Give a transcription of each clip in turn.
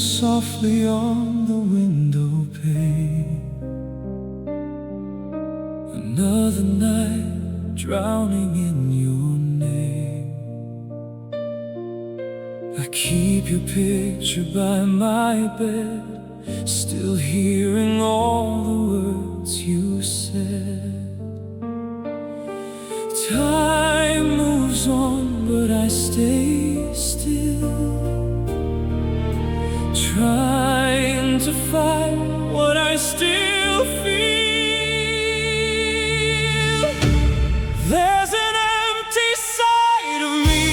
softly on the window pane. Another night drowning in your name. I keep your picture by my bed, still hearing all the words you said. Time moves on, but I stay still, trying to find what I still feel. There's an empty side of me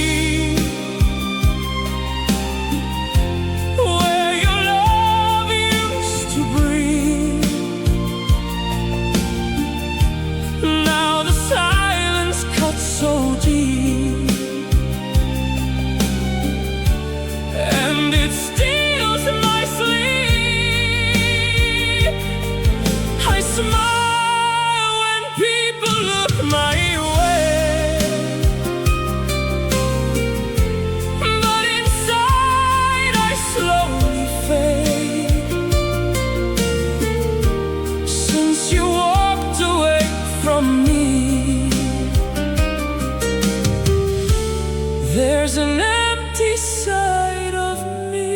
where your love used to breathe. Now the silence cuts so deep, and it steals my sleep. I smile when people look my way, but inside I slowly fade. Since you walked away from me, there's an empty side of me.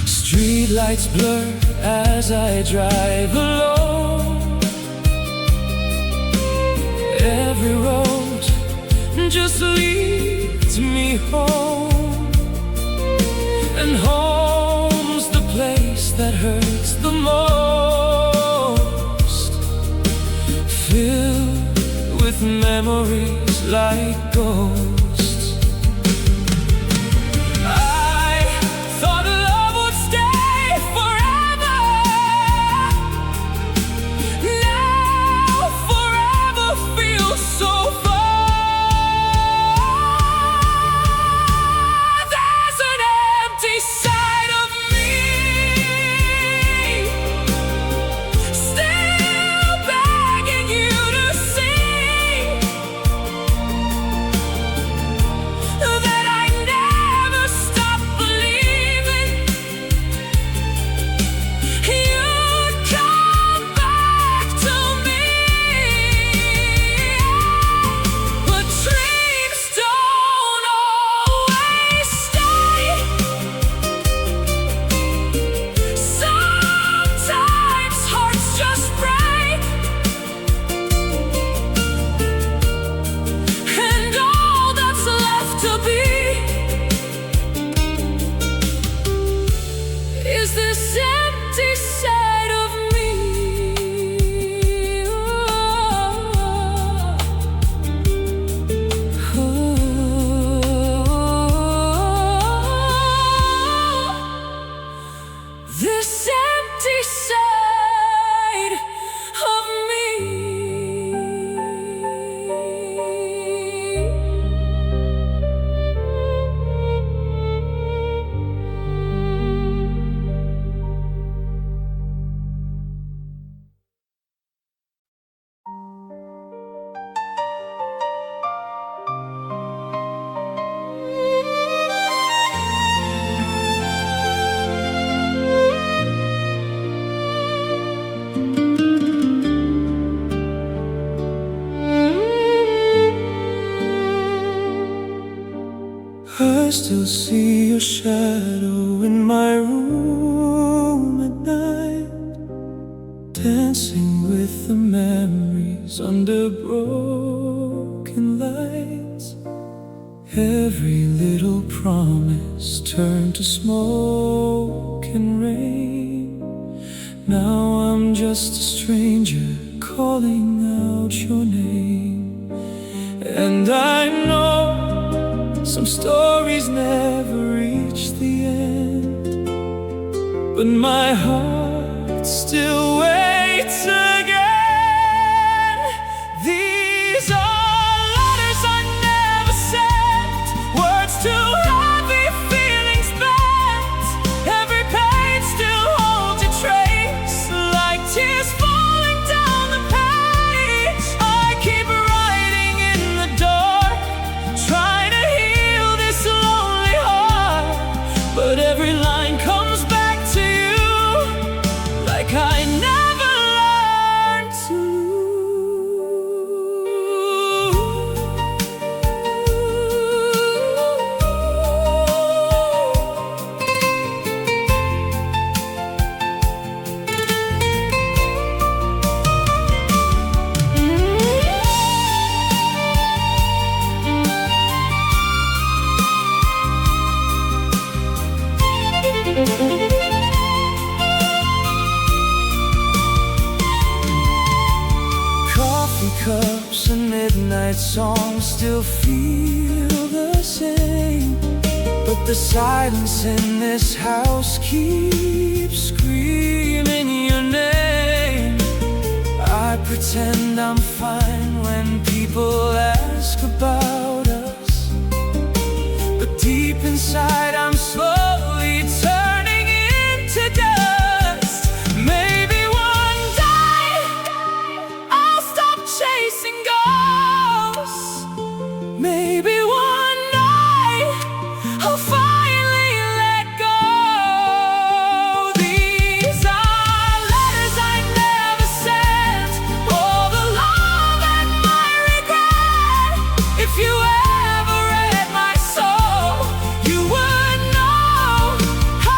Street lights blur as I drive alone. Every road just leads me home, and home's the place that hurts the most, filled with memories like ghosts. I thought love would stay forever. Now forever feels so far. There's an empty side of me, still begging you to see that I never stop believing you'd come back to me. But dreams don't always stay. Sometimes hearts just break, and all that's left to be is this empty side of me. This empty side of me. I still see your shadow in my room at night, dancing with the memories under broken lights. Every little promise turned to smoke and rain. Now I'm just a stranger calling out your name. And I know some stories never reach the end, but my heart still waits again. These are letters I never sent, words too heavy, feelings bent. Every page still holds a trace, like tears falling down the page. I keep writing in the dark, trying midnight songs still feel the same, but the silence in this house keeps screaming your name. I pretend I'm fine when people ask about us, but deep inside I'm slowly turning into dust. Maybe one day I'll stop chasing ghosts. Maybe one night I'll finally let go. These are letters I never sent, all the love and my regret. If you ever read my soul, you would know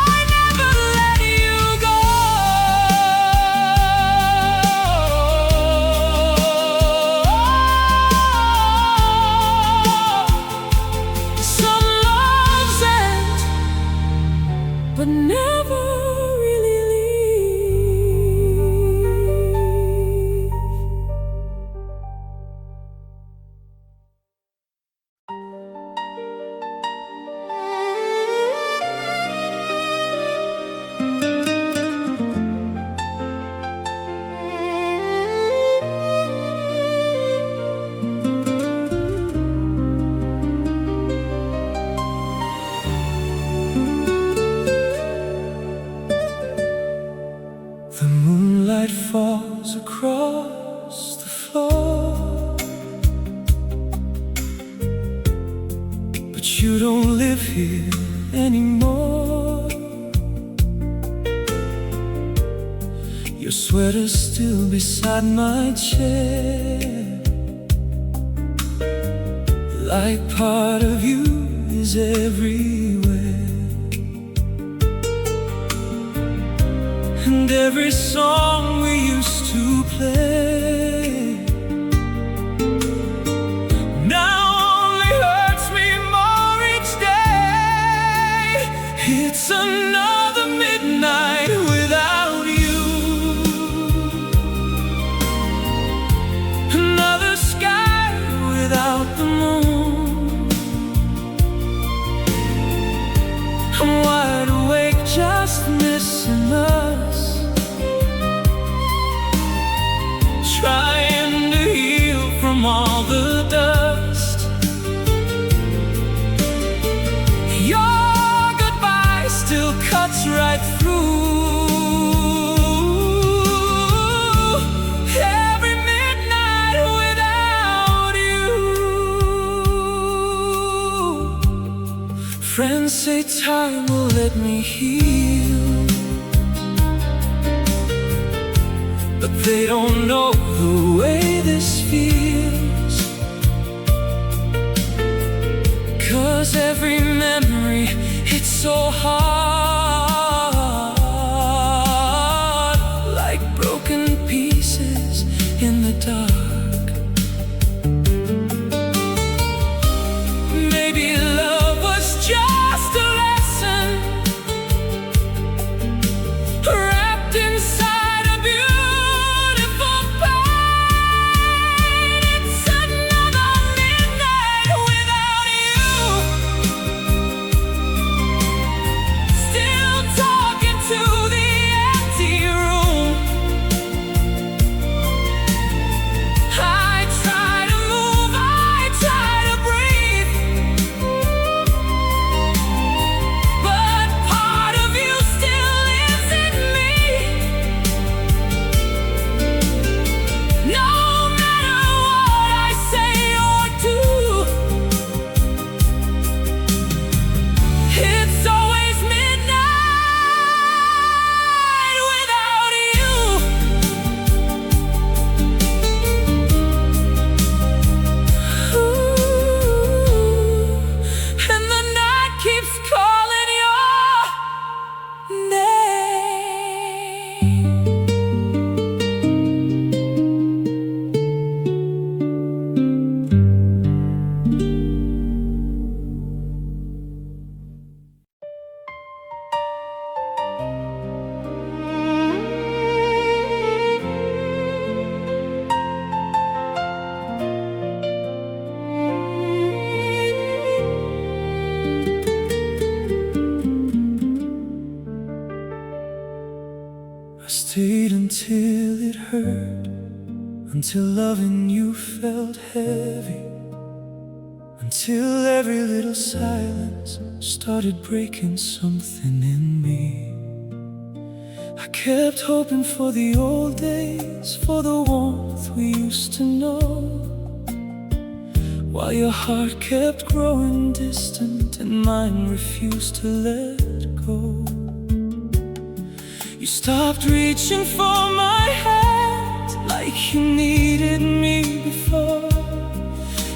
I never let you go. Some loves end, but never really leave. The moonlight falls across the floor, but you don't live here anymore. Your sweater's still beside my chair, like part of you is everywhere. And every song we used to play now only hurts me more each day. It's another midnight without you, another sky without the moon. I'm wide awake just missing us, trying to heal from all the dust. Your goodbye still cuts right through every midnight without you. Friends say time will let me heal, but they don't know the way this feels. 'Cause every memory, it's so hard, like broken pieces in the dark. Maybe love was just a lesson wrapped inside a beautiful pain. It's another midnight without you. I stayed until it hurt, until loving you felt heavy, until every little silence started breaking something in me. I kept hoping for the old days, for the warmth we used to know, while your heart kept growing distant and mine refused to let go. You stopped reaching for my hand like you needed me before,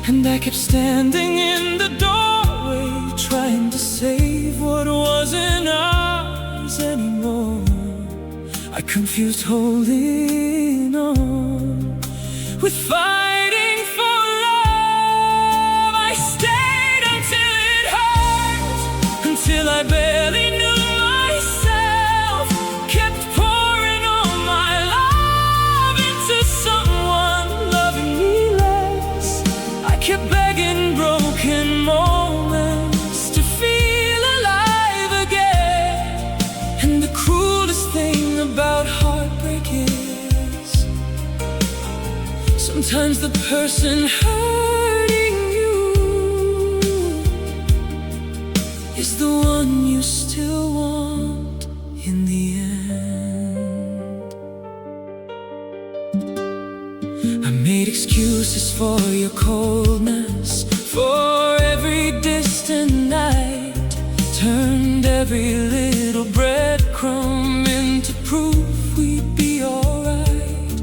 and I kept standing in the doorway, trying to save what wasn't ours anymore. I confused holding on with fighting for love. I stayed until it hurt, until I barely knew myself. Kept pouring all my love into someone loving me less. I kept begging broken moments to feel alive again. And the cruelest thing about heartbreak is sometimes the person hurting you is the one you still want in the end. I made excuses for your coldness, for every distant night, turned every little breadcrumb into proof we'd be alright.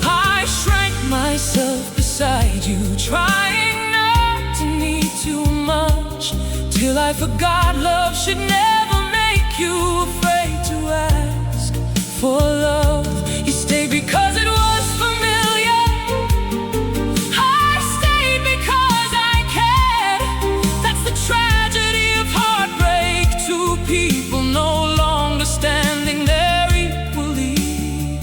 I shrank myself beside you, trying not to need too much, till I forgot love should never make you afraid to ask for love. You stayed because it was familiar. I stayed because I cared. That's the tragedy of heartbreak. Two people no longer standing there equally.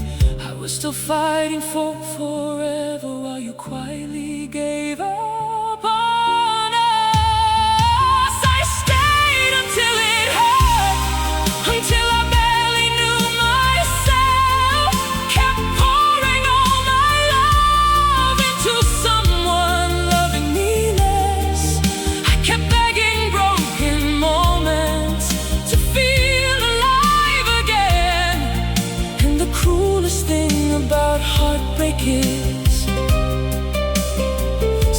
I was still fighting for forever while you quietly gave up on us. I stayed until it hurt, until I barely knew myself. Kept pouring all my love into someone loving me less. I kept begging broken moments to feel alive again. And the cruelest thing about heartbreak is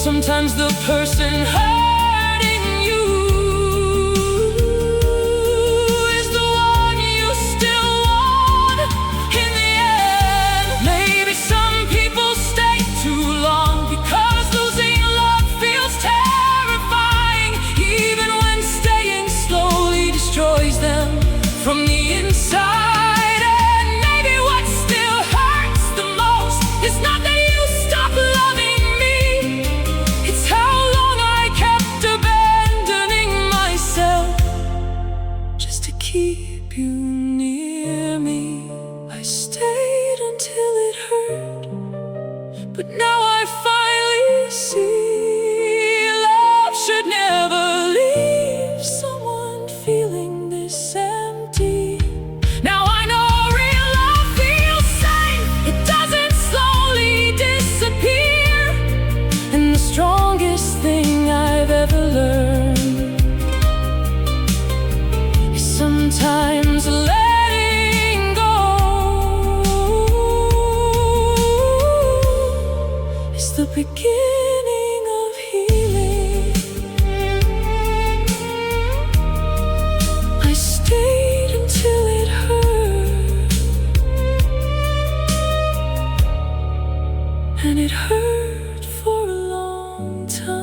sometimes the person hurting you is the one you still want in the end. Maybe some people stay too long because losing love feels terrifying, even when staying slowly destroys them from the inside. And maybe what still hurts the most is not that you stopped loving me, it's how long I kept abandoning myself just to keep you near me. I stayed until it hurt, but now I finally see love should never leave someone feeling this empty. Now I know real love feels safe, it doesn't slowly disappear. And the strongest thing I've ever learned is sometimes letting go is the beginning of healing. I stayed until it hurt, and it hurt for a long time.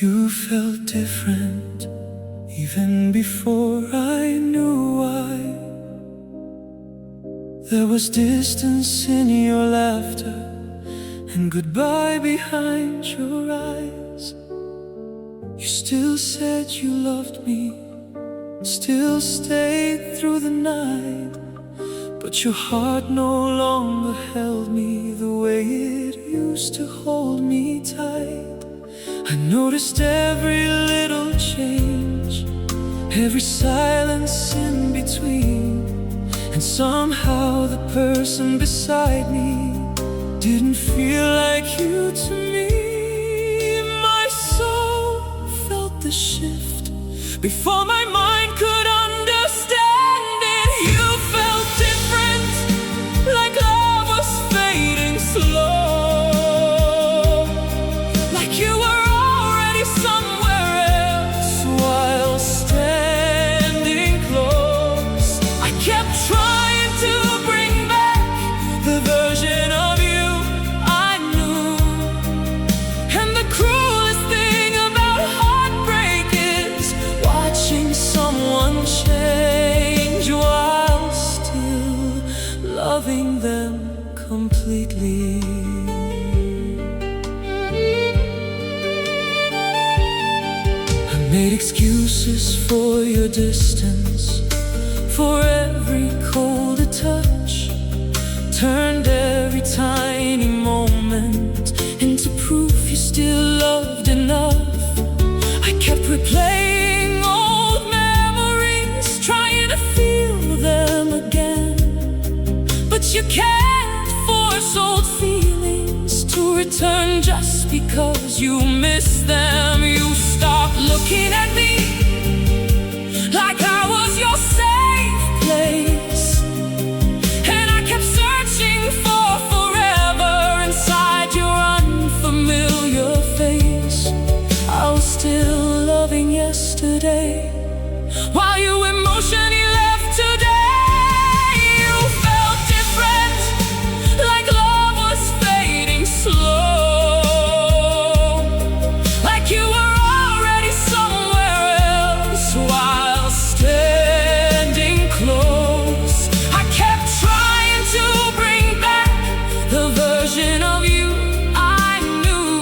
You felt different even before I knew why. There was distance in your laughter and goodbye behind your eyes. You still said you loved me, still stayed through the night, but your heart no longer held me the way it used to hold me tight. I noticed every little change, every silence in between, and somehow the person beside me didn't feel like you to me. My soul felt the shift before my mind could understand it. You felt different, like love was fading slow, like you were already somewhere else while standing close. I kept trying to bring back the version of you I knew, and the cruelest thing about heartbreak is watching someone change while still loving them completely. I made excuses for your distance, for every colder touch, turned every tiny moment into proof you still loved enough. I kept replaying old memories, trying to feel them again, but you can't force old feelings to return just because you miss them. You stopped looking at me like I was your safe place, and I kept searching for forever inside your unfamiliar face. I was still loving yesterday while you emotionally left today. You felt different, like love was fading slow, like you were already somewhere else while standing close. I kept trying to bring back the version of you I knew,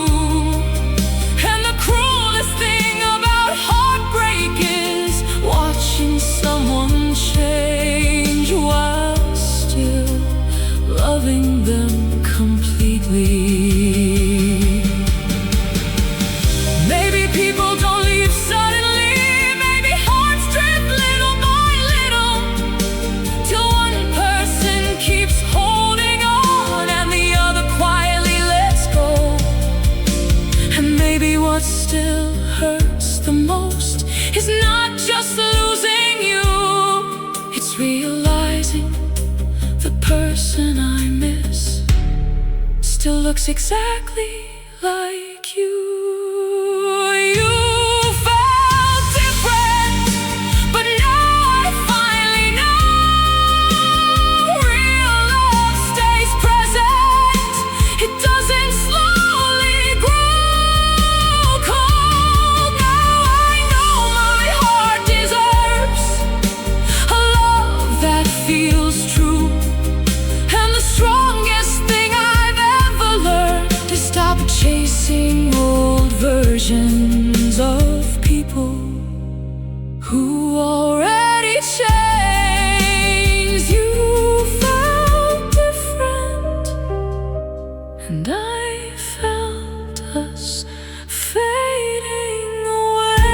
and the cruelest thing about heartbreak is watching someone change while still loving them completely. Maybe people don't leave suddenly, maybe hearts drift little by little, till one person keeps holding on and the other quietly lets go. And maybe what still hurts the most is not just losing you, it's realizing the person I miss still looks exactly like you. You felt different, but now I finally know real love stays present. It doesn't slowly grow cold. Now I know my heart deserves a love that feels true, and the strongest thing I've ever learned is stop chasing old versions of people who already changed. You felt different, and I felt us fading away.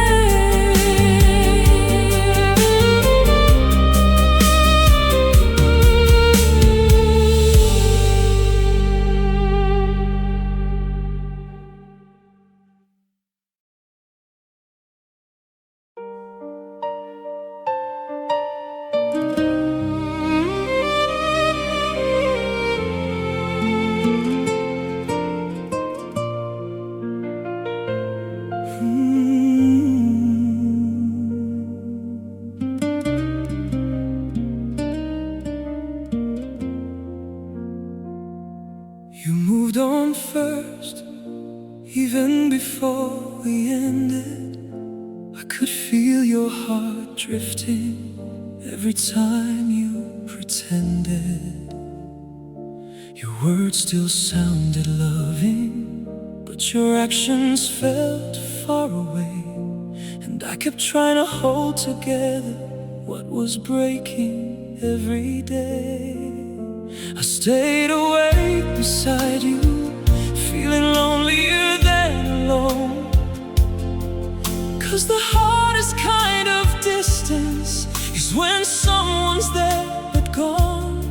You moved on first, even before we ended. I could feel your heart drifting every time you pretended. Your words still sounded loving, but your actions felt far away. And I kept trying to hold together what was breaking every day. I stayed awake beside you, feeling lonelier than alone. 'Cause the hardest kind of distance is when someone's there but gone.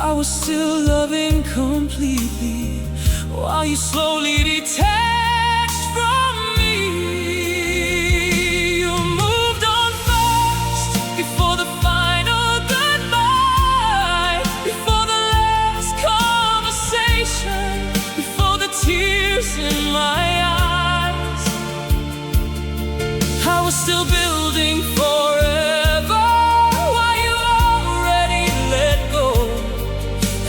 I was still loving completely while you slowly detached from me. You moved on first, before the final goodbye, before the last conversation, before the tears in my eyes. I was still building forever while you already let go.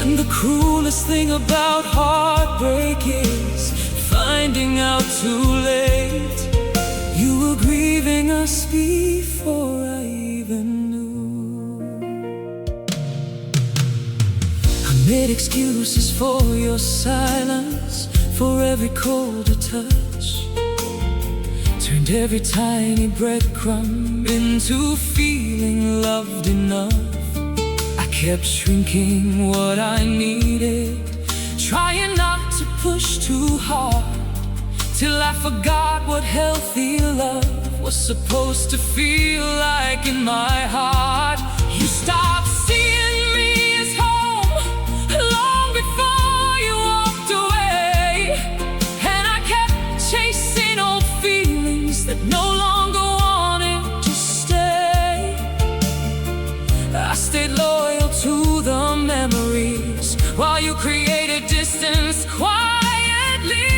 And the cruelest thing about heartbreak is finding out too late you were grieving us before I even knew. I made excuses for your silence, for every colder touch, turned every tiny breadcrumb into feeling loved enough. I kept shrinking what I needed, trying not to push too hard, till I forgot what healthy love was supposed to feel like in my heart. You stopped seeing me as home long before you walked away, and I kept chasing old feelings that no longer wanted to stay. I stayed loyal to the memories while you created distance quietly.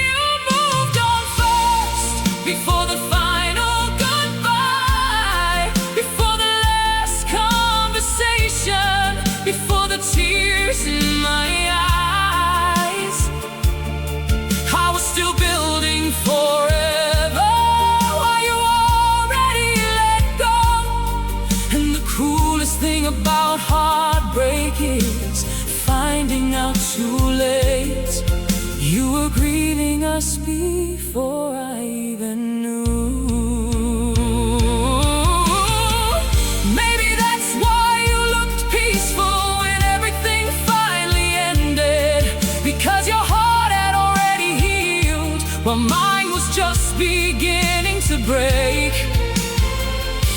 You moved on first, before the final goodbye, before the last conversation, before the tears in my eyes. I was still building forever while you already let go. And the cruelest thing about heartbreak is finding out too late you were grieving us before I even knew. Maybe that's why you looked peaceful when everything finally ended, because your heart had already healed while mine was just beginning to break.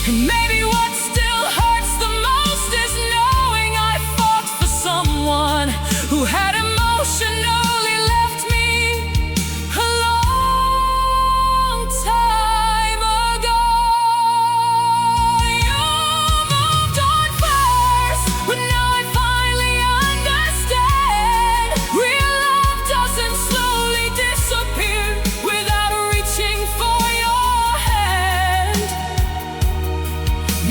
And maybe what still hurts the most is knowing I fought for someone who had emotionally left me a long time ago. You moved on first, but now I finally understand. Real love doesn't slowly disappear without reaching for your hand.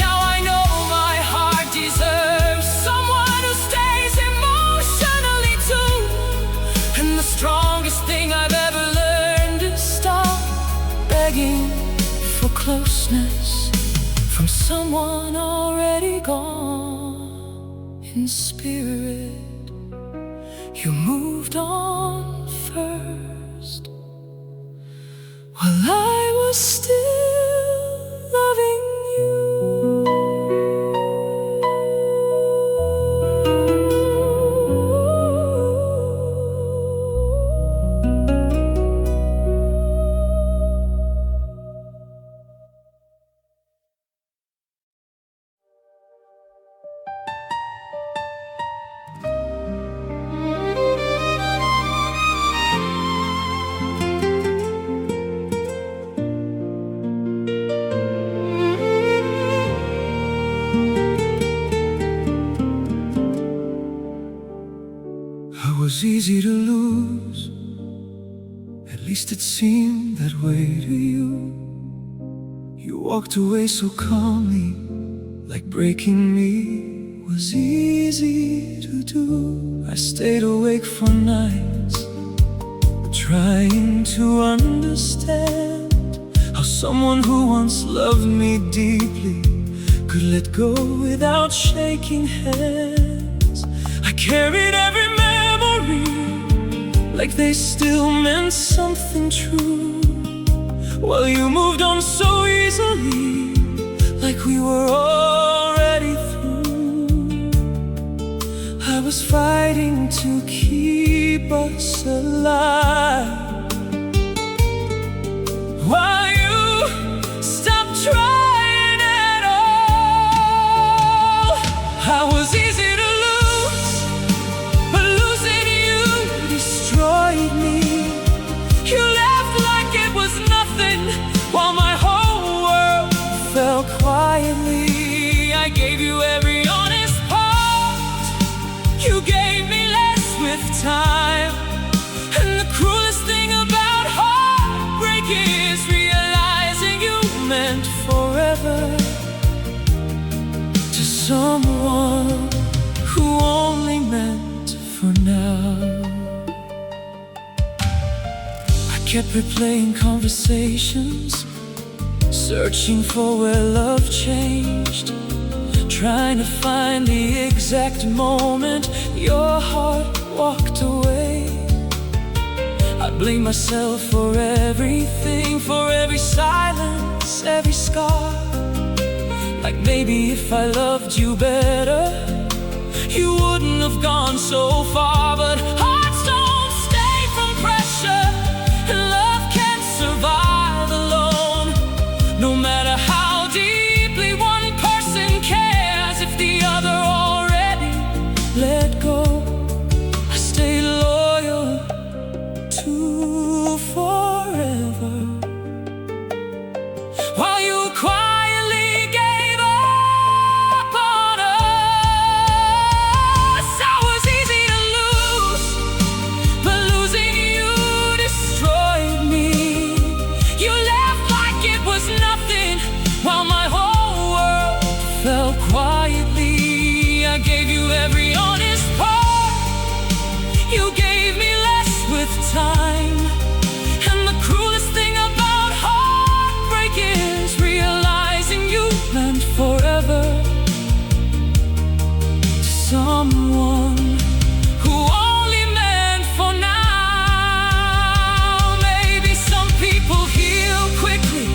Now I know my heart deserves someone who stays emotionally true. And the strongest thing I've ever learned is stop begging for closeness from someone already gone in spirit. You moved on first while I was still loving you. I was easy to lose, at least it seemed that way to you. You walked away so calmly, like breaking me was easy to do. I stayed awake for nights, trying to understand how someone who once loved me deeply could let go without shaking hands. I carried every memory like they still meant something true, while you moved on so easily, like we were already through. I was fighting to keep us alive, while you stopped trying at all. I was easy to lose, but losing you destroyed me. You left like it was nothing, while my whole world fell quietly. I gave you every honest part, you gave me less with time. And the cruelest thing about heartbreak is realizing you meant forever to someone who only meant for now. I kept replaying conversations, searching for where love changed, trying to find the exact moment your heart walked away. I blame myself for everything, for every silence, every scar. Like maybe if I loved you better, you wouldn't have gone so far. But hearts don't stay from pressure, and love can't survive alone. No matter how deeply one person cares, if the other already let go, I stay loyal to forever. While you quietly gave up on us, I was easy to lose, but losing you destroyed me. You left like it was nothing, while my whole world fell quietly. I gave you every honest part, you gave me less with time. And the cruelest thing about heartbreak is realizing you meant forever to someone who only meant for now. Maybe some people heal quickly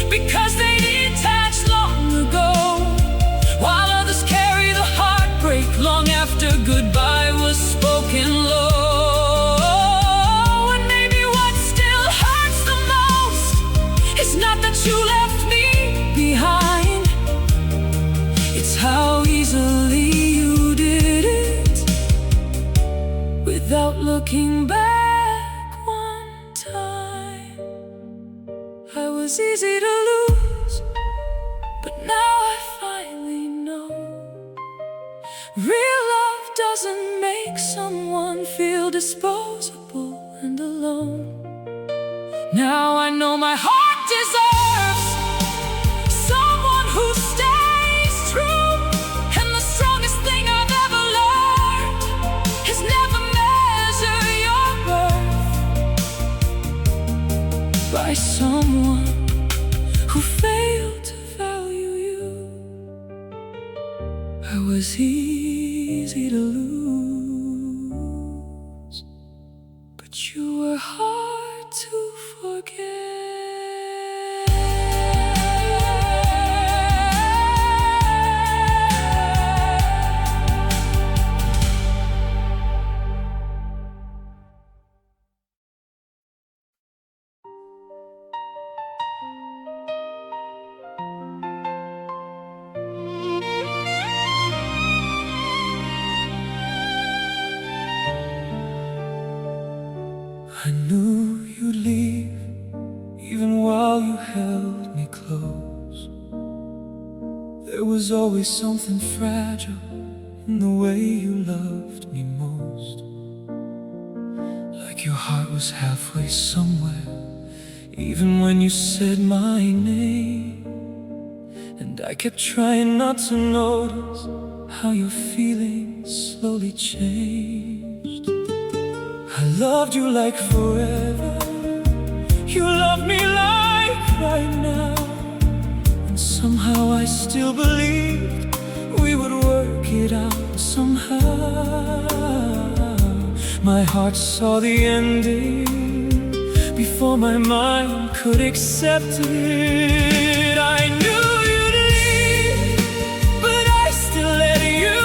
because they detached long ago, while others carry the heartbreak long after goodbye was spoken low. And maybe what still hurts the most is not that you left me behind, it's how easily you did it without looking back one time. I was easy to lose, but now I finally know real love doesn't make someone feel disposable and alone. Now I know my heart deserves someone who stays true. And the strongest thing I've ever learned is never measure your worth by someone who failed to value you. I was easy to lose, but you were hard to forget. I knew you'd leave, even while you held me close. There was always something fragile in the way you loved me most. Like your heart was halfway somewhere, even when you said my name. And I kept trying not to notice how your feelings slowly changed. I loved you like forever, you love me like right now. And Somehow I still believed we would work it out somehow. My heart saw the ending before my mind could accept it. I knew you'd leave, but I still let you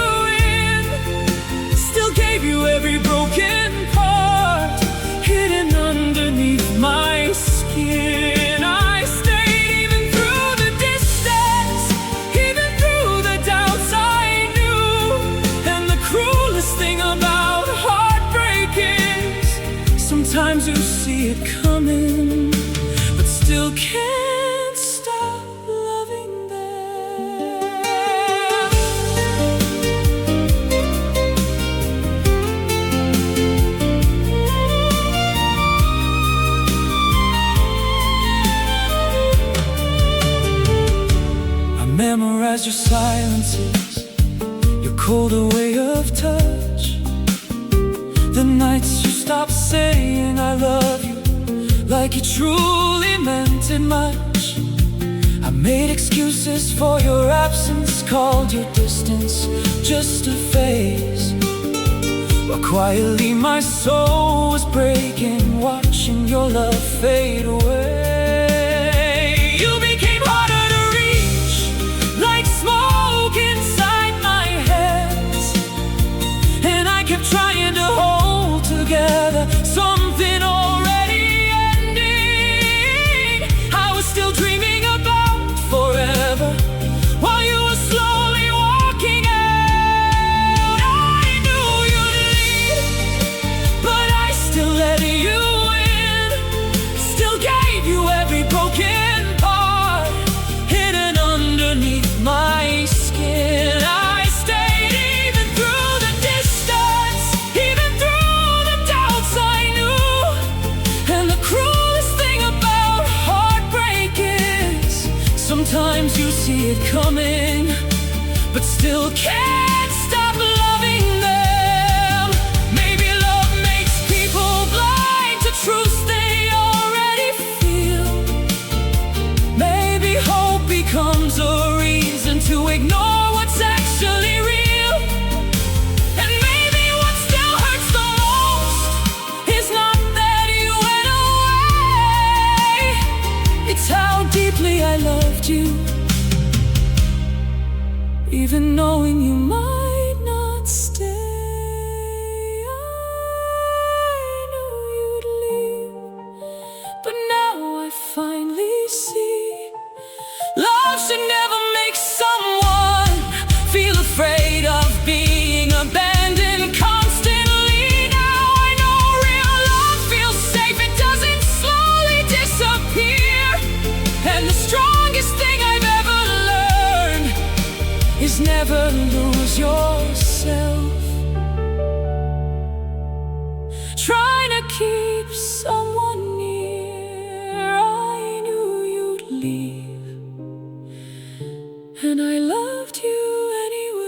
in. Still gave you every broken part hidden underneath my skin. I stayed even through the distance, even through the doubts I knew. And the cruelest thing about heartbreak is sometimes you see it coming, but still can't stop loving them. I memorize your silences, your colder way of touch, the nights you stopped saying I love you like you truly meant it much. I made excuses for your absence, called your distance just a phase, while quietly my soul was breaking, watching your love fade away. You became harder to reach, like smoke inside my hands, and I kept trying to hold together something already ending. I was still dreaming about forever while you were slowly walking out. I knew you'd leave, but I still let you in. Still gave you every broken part hidden underneath my skin. I stayed even through the distance, even through the doubts I knew. And the cruelest thing about heartbreak is sometimes you see it coming, but still can't stop loving them. Maybe love makes people blind to truths they already feel. Maybe hope becomes a reason to ignore what's actually real. And maybe what still hurts the most is not that you went away, it's how deeply I loved you, even knowing you might not stay. I knew you'd leave, but now I finally see love should never make someone feel afraid of being abandoned constantly. Now I know real love feels safe, it doesn't slowly disappear. And the strongest thing I've ever learned is never lose yourself. Trying to keep someone near, I knew you'd leave, and I loved you anyway.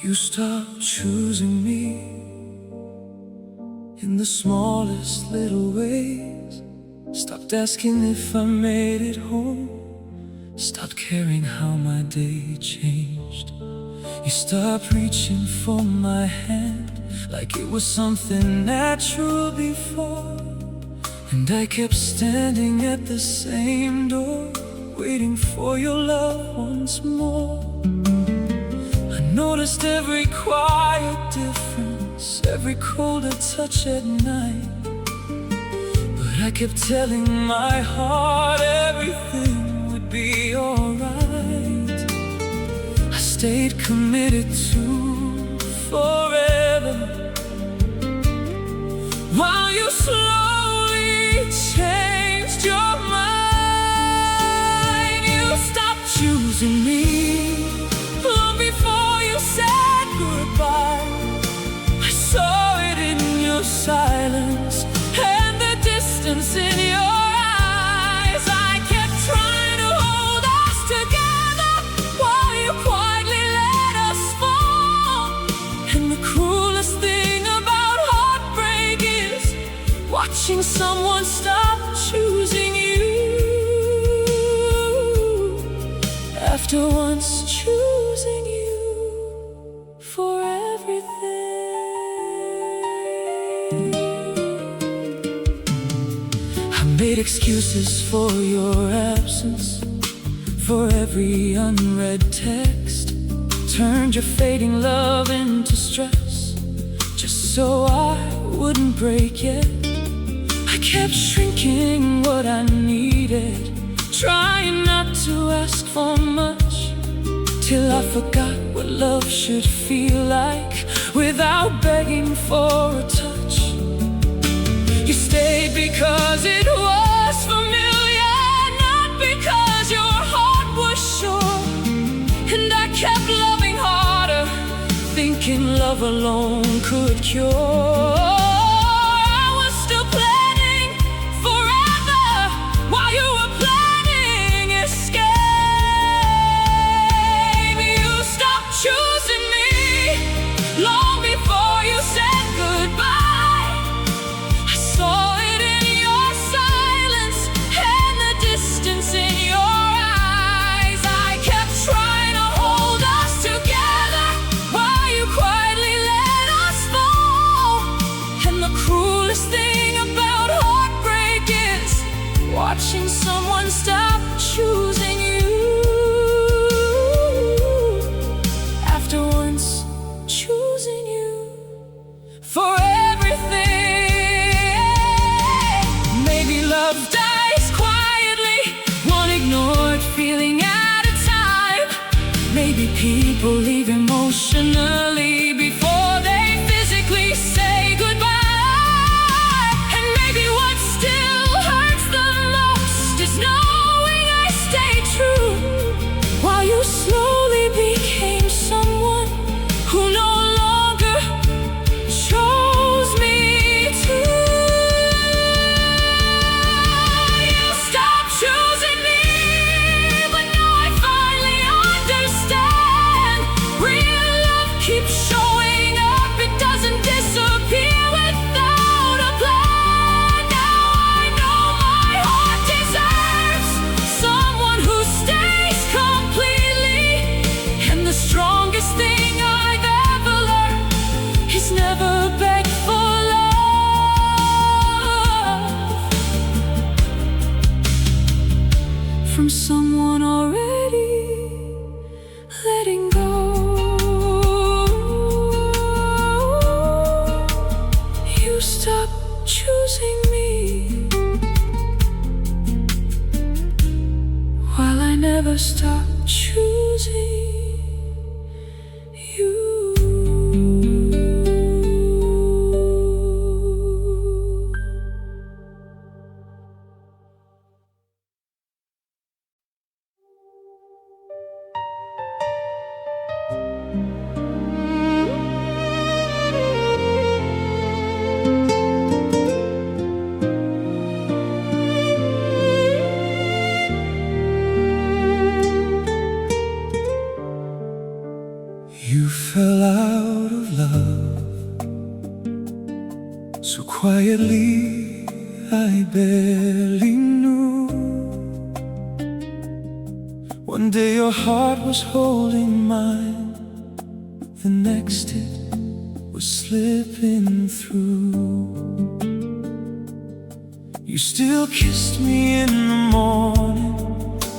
You stopped choosing me in the smallest little ways. Stopped asking if I made it home. Stopped caring how my day changed. You stopped reaching for my hand like it was something natural before. And I kept standing at the same door, waiting for your love once more. I noticed every quiet difference, every colder touch at night. But I kept telling my heart everything would be alright. I stayed committed to forever, while you slowly changed your mind. You stopped choosing choosing me. Long before you said goodbye, I saw it in your silence and the distance in your eyes. I kept trying to hold us together while you quietly let us fall. And the cruelest thing about heartbreak is watching someone stop choosing you after once choosing you for everything. I made excuses for your absence, for every unread text, turned your fading love into stress, just so I wouldn't break yet. I kept shrinking what I needed, trying not to ask for much, till I forgot what love should feel like without begging for a touch. You stayed because it was familiar, not because your heart was sure. And I kept loving harder, thinking love alone could cure. I was still planning forever while you were planning escape. You stopped choosing me long before you said goodbye. I saw it in your silence and the distance in your eyes. I kept trying to hold us together while you quietly let us fall. And the cruelest thing about heartbreak is watching someone stop choosing you after once choosing you for everything. Maybe love dies quietly, one ignored feeling at a time. Maybe people leave emotionally before they physically say goodbye. And maybe what still hurts the most is knowing I stayed true while you slowly became someone who no longer chose me too. You stopped choosing me, but now I finally understand. Real love keeps showing up, it doesn't disappear without a plan. Now I know my heart deserves someone who stays completely. And the strongest thing I've ever learned is never beg for love from someone already letting go. You stopped choosing me while I never stopped choosing you. You fell out of love so quietly I barely knew. One day your heart was holding mine, the next it was slipping through. You still kissed me in the morning,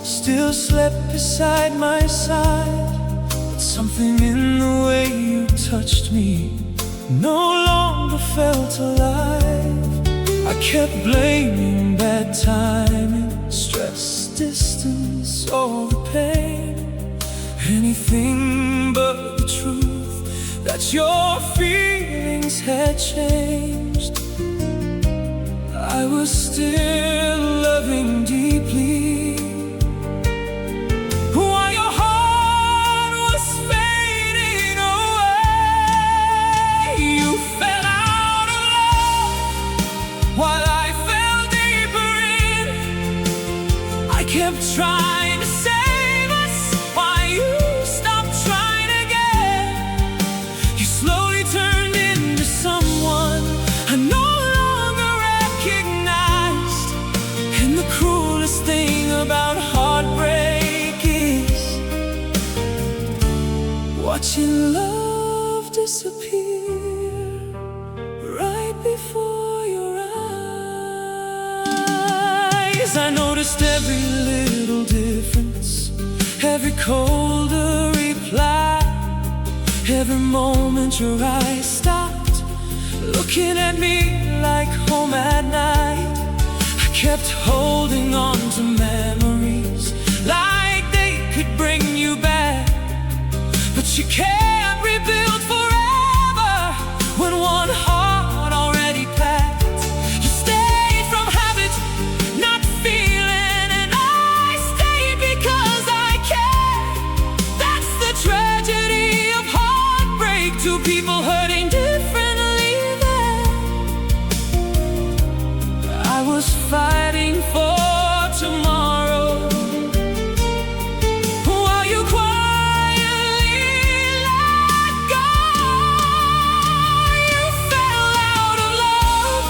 still slept beside my side. Something in the way you touched me no longer felt alive. I kept blaming bad timing, stress, distance, all the pain, anything but the truth that your feelings had changed. I was still loving deeply while your turned into someone I no longer recognized. And the cruelest thing about heartbreak is watching love disappear right before your eyes. I noticed every little difference, every colder reply, every moment your eyes stopped looking at me like home at night. I kept holding on to memories like they could bring you back, but you can't rebuild forever when one heart already packed. You stayed from habit, not feeling, and I stayed because I care. That's the tragedy of heartbreak, two people hurting differently there. I was fighting for tomorrow while you quietly let go. You fell out of love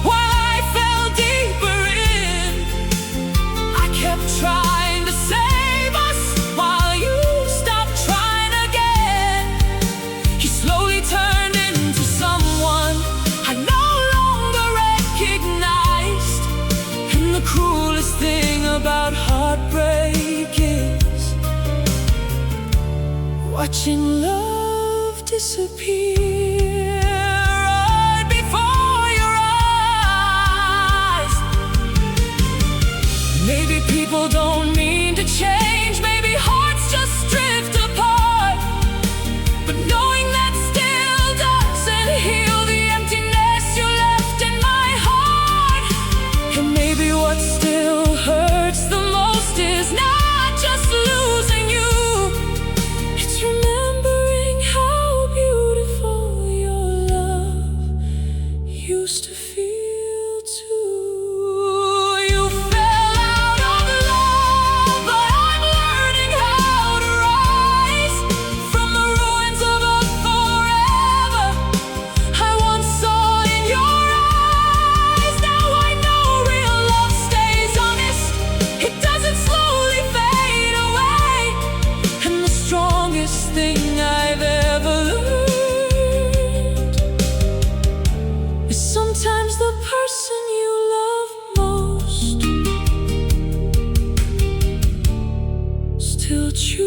while I fell deeper in. I kept trying to save us while you stopped trying again. You slowly turned into someone I no longer recognized. And the cruelest thing about heartbreak is watching love disappear right before your eyes. Maybe people don't mean to change, maybe hearts just drift apart, but knowing that still doesn't heal the emptiness you left in my heart. And maybe what still hurts the most is not just losing you, it's remembering how beautiful your love used to feel too. You fell out of love, but I'm learning how to rise from the ruins of a forever I once saw in your eyes. Now I know real love stays honest, it doesn't slowly fade away. And the strongest thing I've ever learned is sometimes the person you love most still chooses